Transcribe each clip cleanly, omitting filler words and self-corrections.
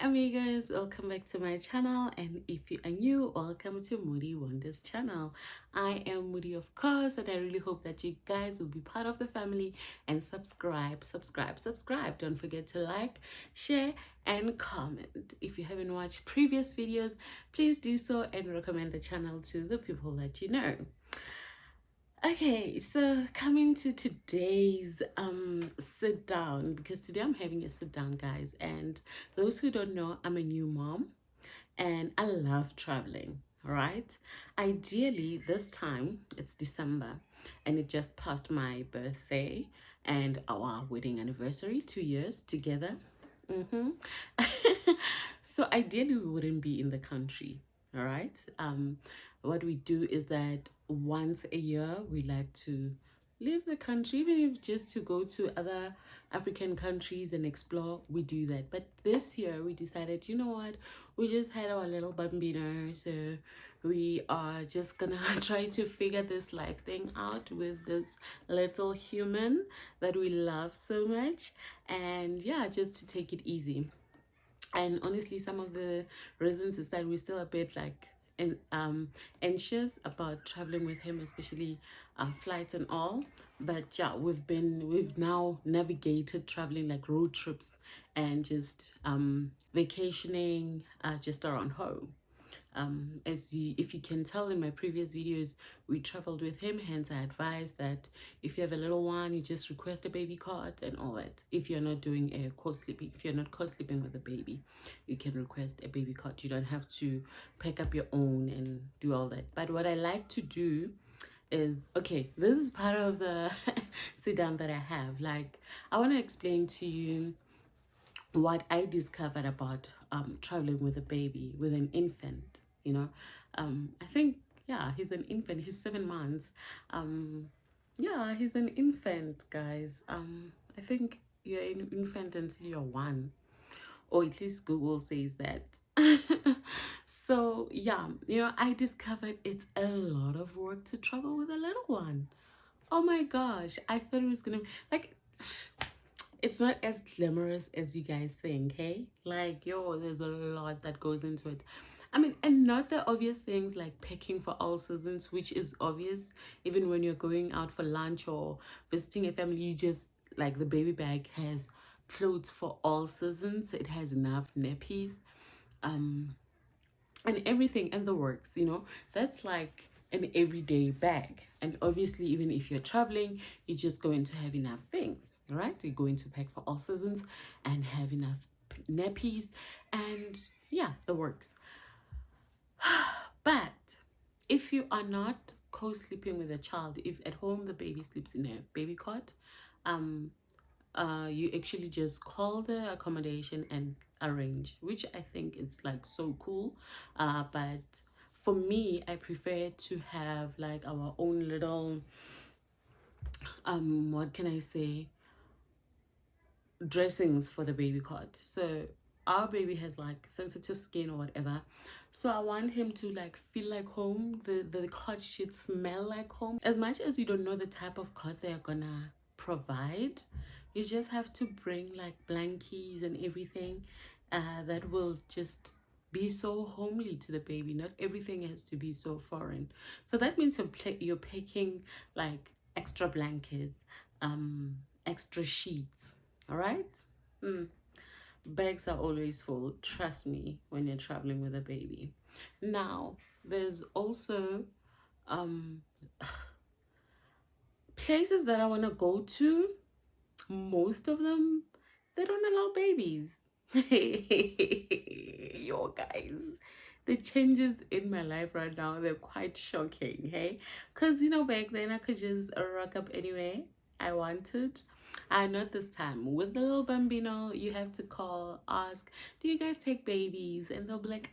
amigos, welcome back to my channel, and if you are new, welcome to Moody Wonders channel. I am Moody, of course, and I really hope that you guys will be part of the family and subscribe. Don't forget to like, share, and comment. If you haven't watched previous videos, please do so and recommend the channel to the people that you know. Okay, so coming to today's sit down, because today I'm having a sit down, guys, and those who don't know, I'm a new mom and I love traveling. All right, ideally this time it's December and it just passed my birthday and our wedding anniversary, 2 years together. So ideally we wouldn't be in the country. All right, what we do is that once a year we like to leave the country, even if just to go to other African countries and explore. We do that, but this year we decided, you know what, we just had our little bambino, so we are just gonna try to figure this life thing out with this little human that we love so much, and yeah, just to take it easy. And honestly, some of the reasons is that we're still a bit like anxious about traveling with him, especially flights and all. But yeah, we've now navigated traveling like road trips and just vacationing just around home. If you can tell in my previous videos, we traveled with him, hence I advise that if you have a little one, you just request a baby cot and all that. If you're not doing a co-sleeping, if you're not co-sleeping with a baby, you can request a baby cot. You don't have to pack up your own and do all that. But what I like to do is, okay, this is part of the sit down that I have. Like, I want to explain to you what I discovered about traveling with a baby, with an infant. I think, yeah, he's an infant. He's 7 months. Yeah, he's an infant, guys. I think you're an infant until you're one, or at least Google says that. So yeah, I discovered it's a lot of work to travel with a little one. Oh my gosh, I thought it was gonna like it's not as glamorous as you guys think, hey? Like, yo, there's a lot that goes into it. I mean, and not the obvious things like packing for all seasons, which is obvious. Even when you're going out for lunch or visiting a family, you just, like, the baby bag has clothes for all seasons. It has enough nappies, and everything and the works, that's like an everyday bag. And obviously, even if you're traveling, you're just going to have enough things, right? You're going to pack for all seasons and have enough nappies and yeah, the works. But if you are not co-sleeping with a child, if at home the baby sleeps in a baby cot, you actually just call the accommodation and arrange, which I think it's like so cool. But for me, I prefer to have like our own little what can I say, dressings for the baby cot. So our baby has like sensitive skin or whatever, so I want him to like feel like home. The cot should smell like home. As much as you don't know the type of cot they're gonna provide, you just have to bring like blankies and everything that will just be so homely to the baby. Not everything has to be so foreign. So that means you're picking like extra blankets, extra sheets. All right. Bags are always full, trust me, when you're traveling with a baby. Now there's also places that I want to go to. Most of them, they don't allow babies. Yo, guys, the changes in my life right now, they're quite shocking, hey? Because back then I could just rock up anyway I wanted. Not this time. With the little bambino, you have to call, ask, do you guys take babies? And they'll be like,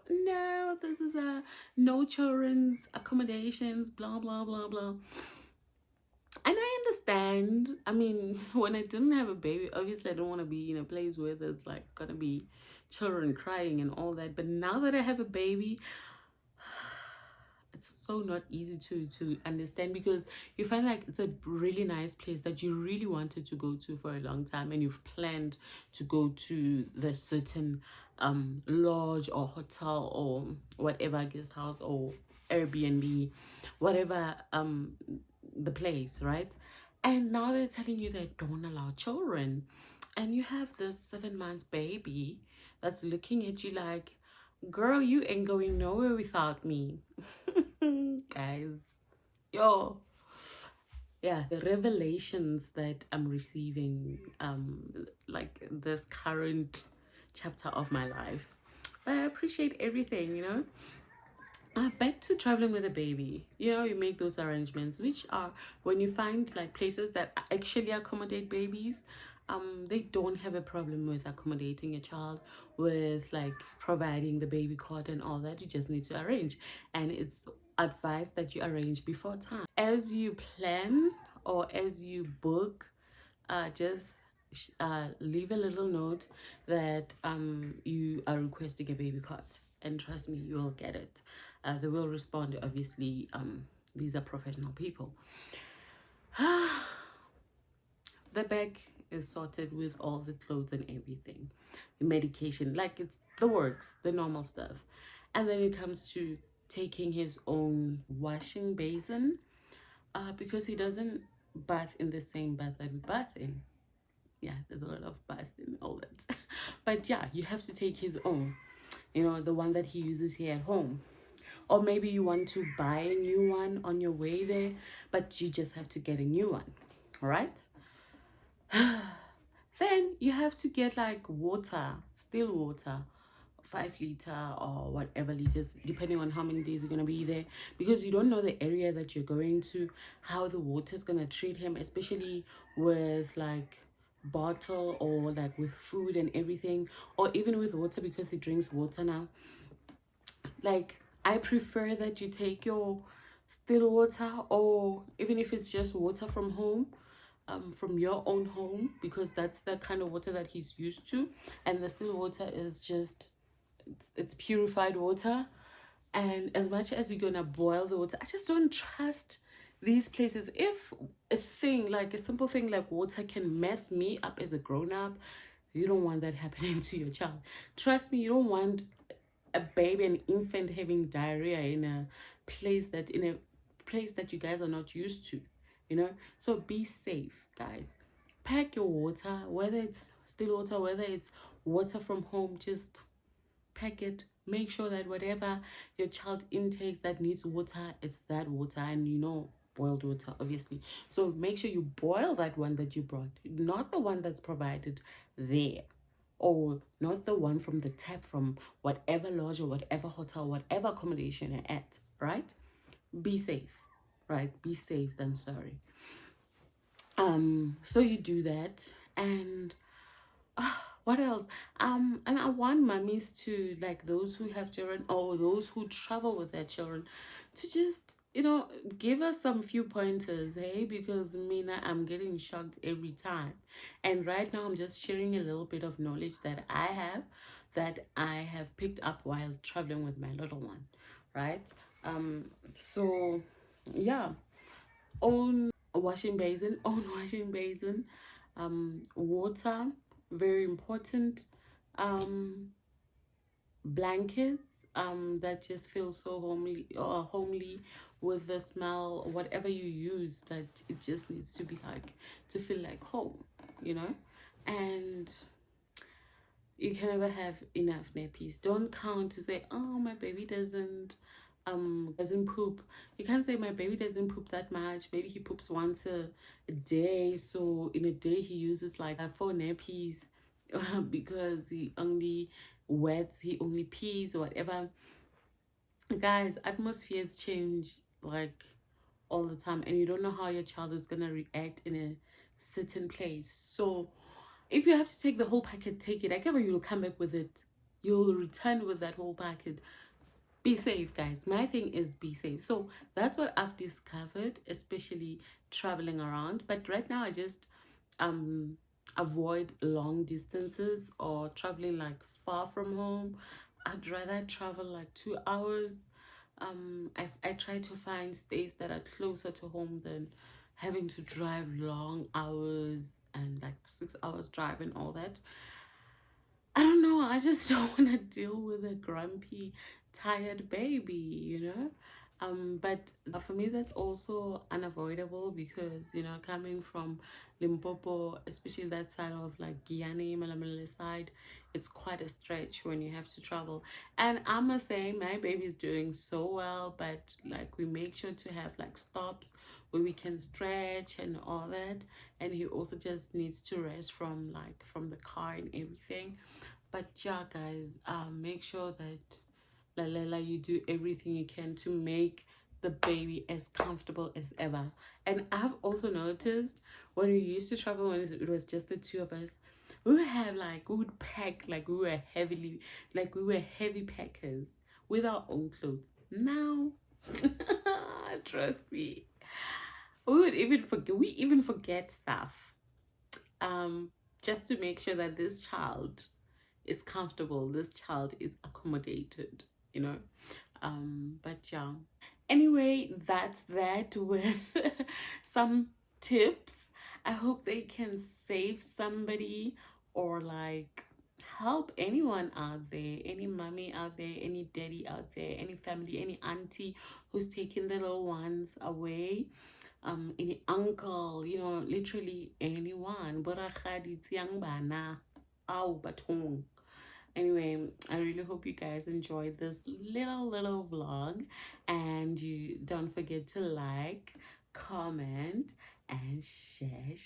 no, this is a no children's accommodations, blah blah blah blah. And I understand. I mean, when I didn't have a baby, obviously I don't want to be in a place where there's like gonna be children crying and all that. But now that I have a baby, it's so not easy to understand, because you find like it's a really nice place that you really wanted to go to for a long time, and you've planned to go to the certain lodge or hotel or whatever, guest house or Airbnb, whatever the place, right? And now they're telling you they don't allow children, and you have this 7 months baby that's looking at you like, girl, you ain't going nowhere without me. Guys, yo, yeah, the revelations that I'm receiving, like this current chapter of my life. But I appreciate everything, you know. Back to traveling with a baby. You know, you make those arrangements, which are when you find like places that actually accommodate babies. They don't have a problem with accommodating a child, with like providing the baby cot and all that. You just need to arrange, and it's advised that you arrange before time. As you plan or as you book, just leave a little note that you are requesting a baby cot, and trust me, you will get it. They will respond, obviously. These are professional people. The bag is sorted with all the clothes and everything, the medication, like it's the works, the normal stuff. And then it comes to taking his own washing basin, because he doesn't bath in the same bath that we bath in. Yeah, there's a lot of bath and all that. But yeah, you have to take his own, you know, the one that he uses here at home. Or maybe you want to buy a new one on your way there, but you just have to get a new one. All right. Then you have to get like water, still water, 5 liter or whatever liters, depending on how many days you're gonna be there, because you don't know the area that you're going to, how the water's gonna treat him, especially with like bottle or like with food and everything, or even with water, because he drinks water now. Like, I prefer that you take your still water, or even if it's just water from home, from your own home, because that's the kind of water that he's used to. And the still water is just, it's purified water. And as much as you're gonna boil the water, I just don't trust these places. If a thing like a simple thing like water can mess me up as a grown-up, you don't want that happening to your child. Trust me, you don't want a baby, an infant, having diarrhea in a place that you guys are not used to, you know. So be safe, guys. Pack your water, whether it's still water, whether it's water from home, just pack it. Make sure that whatever your child intakes that needs water, it's that water, and you know, boiled water, obviously. So make sure you boil that one that you brought, not the one that's provided there, or not the one from the tap from whatever lodge or whatever hotel, whatever accommodation you're at, right? Be safe, right? Be safe than sorry. So you do that, and what else? And I want mummies to, like those who have children or those who travel with their children, to just, you know, give us some few pointers, hey? Because Mina, I'm getting shocked every time. And right now I'm just sharing a little bit of knowledge that I have picked up while traveling with my little one, right? So yeah, own washing basin, water, very important, um blankets that just feel so homely, with the smell, whatever you use, that it just needs to be like, to feel like home, you know. And you can never have enough nappies. Don't count to say, oh, my baby doesn't poop. You can't say my baby doesn't poop that much. Maybe he poops once a day, so in a day he uses like 4 nappies, because he only wets, he only pees or whatever. Guys, atmospheres change like all the time, and you don't know how your child is gonna react in a certain place. So if you have to take the whole packet, take it. I can't, you'll come back with it, you'll return with that whole packet. Be safe, guys. My thing is be safe. So that's what I've discovered, especially traveling around. But right now I just avoid long distances or traveling like far from home. I'd rather travel like 2 hours I try to find states that are closer to home than having to drive long hours and like 6 hours drive and all that. I don't know. I just don't want to deal with a grumpy, tired baby, you know? But for me, that's also unavoidable because, you know, coming from Limpopo, especially that side of like Guyane, Malamale side, it's quite a stretch when you have to travel. And I must say, my baby's doing so well, but like we make sure to have like stops where we can stretch and all that. And he also just needs to rest from like from the car and everything. But yeah, guys, make sure that Lalela, you do everything you can to make the baby as comfortable as ever. And I've also noticed when we used to travel, when it was just the two of us, we would have like, we would pack like we were heavy packers with our own clothes. Now, trust me, we even forget stuff just to make sure that this child is comfortable, this child is accommodated, you know. But yeah, anyway, that's that with some tips. I hope they can save somebody or like help anyone out there, any mommy out there, any daddy out there, any family, any auntie who's taking the little ones away, any uncle, you know, literally anyone. Borakgadi, tsiang bana, au bathong. Anyway, I really hope you guys enjoyed this little vlog, and you don't forget to like, comment, and share.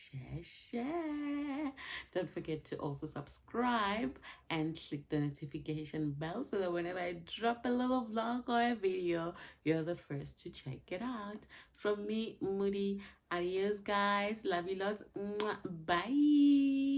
Don't forget to also subscribe and click the notification bell so that whenever I drop a little vlog or a video, you're the first to check it out. From me, Moody, adios guys, love you lots. Mwah. Bye.